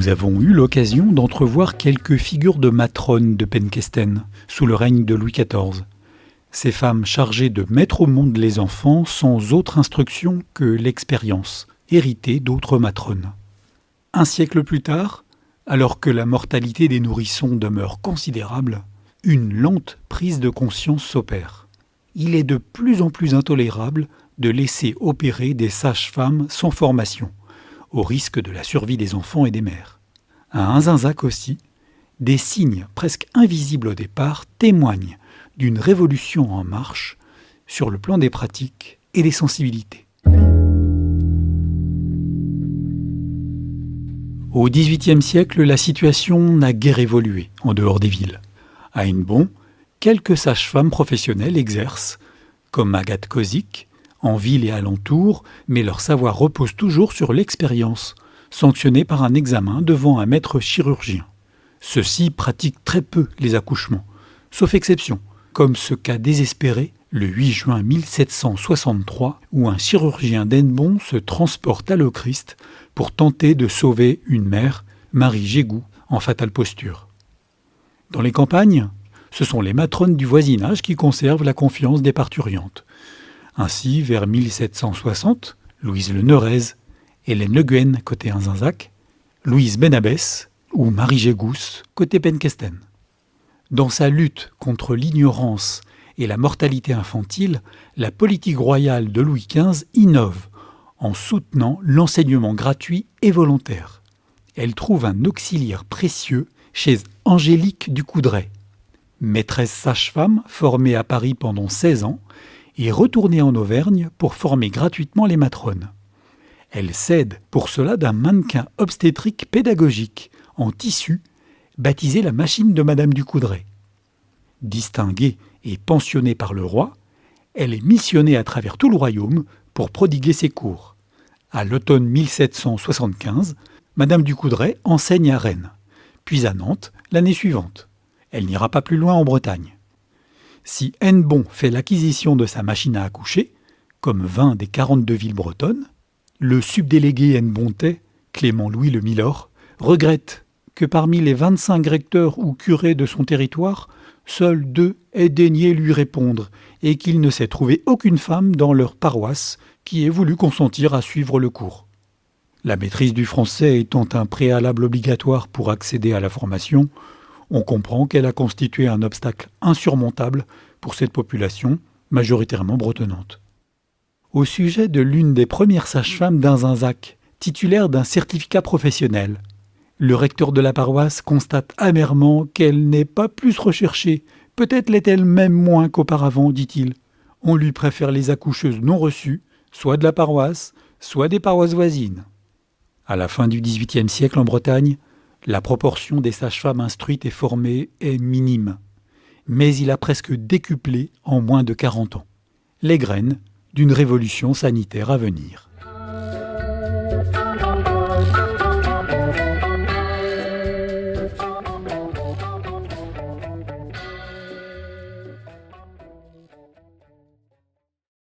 Nous avons eu l'occasion d'entrevoir quelques figures de matrones de Penkesten, sous le règne de Louis XIV. Ces femmes chargées de mettre au monde les enfants sans autre instruction que l'expérience, héritée d'autres matrones. Un siècle plus tard, alors que la mortalité des nourrissons demeure considérable, une lente prise de conscience s'opère. Il est de plus en plus intolérable de laisser opérer des sages-femmes sans formation, au risque de la survie des enfants et des mères. À Inzinzac aussi, des signes presque invisibles au départ témoignent d'une révolution en marche sur le plan des pratiques et des sensibilités. Au XVIIIe siècle, la situation n'a guère évolué en dehors des villes. À Hennebont, quelques sages-femmes professionnelles exercent, comme Agathe Kozik, en ville et alentour, mais leur savoir repose toujours sur l'expérience, sanctionnée par un examen devant un maître chirurgien. Ceux-ci pratiquent très peu les accouchements, sauf exception, comme ce cas désespéré le 8 juin 1763, où un chirurgien d'Hennebont se transporte à l'Ochrist pour tenter de sauver une mère, Marie Gégou, en fatale posture. Dans les campagnes, ce sont les matrones du voisinage qui conservent la confiance des parturiantes. Ainsi, vers 1760, Louise Le Neurez, Hélène Le Guen côté Inzinzac, Louise Benabès ou Marie Gégousse côté Penkesten. Dans sa lutte contre l'ignorance et la mortalité infantile, la politique royale de Louis XV innove en soutenant l'enseignement gratuit et volontaire. Elle trouve un auxiliaire précieux chez Angélique du Coudray, maîtresse sage-femme formée à Paris pendant 16 ans et retournée en Auvergne pour former gratuitement les matrones. Elle s'aide pour cela d'un mannequin obstétrique pédagogique en tissu baptisé la machine de Madame du Coudray. Distinguée et pensionnée par le roi, elle est missionnée à travers tout le royaume pour prodiguer ses cours. À l'automne 1775, Madame du Coudray enseigne à Rennes, puis à Nantes l'année suivante. Elle n'ira pas plus loin en Bretagne. Si Hennebont fait l'acquisition de sa machine à accoucher, comme 20 des 42 villes bretonnes, le subdélégué hennebontais, Clément-Louis Le Milord, regrette que parmi les 25 recteurs ou curés de son territoire, seuls 2 aient daigné lui répondre et qu'il ne s'est trouvé aucune femme dans leur paroisse qui ait voulu consentir à suivre le cours. La maîtrise du français étant un préalable obligatoire pour accéder à la formation, on comprend qu'elle a constitué un obstacle insurmontable pour cette population, majoritairement bretonnante. Au sujet de l'une des premières sages-femmes d'Inzinzac, titulaire d'un certificat professionnel, le recteur de la paroisse constate amèrement qu'elle n'est pas plus recherchée, peut-être l'est-elle même moins qu'auparavant, dit-il. On lui préfère les accoucheuses non reçues, soit de la paroisse, soit des paroisses voisines. À la fin du XVIIIe siècle en Bretagne, la proportion des sages-femmes instruites et formées est minime, mais il a presque décuplé en moins de 40 ans. Les graines d'une révolution sanitaire à venir.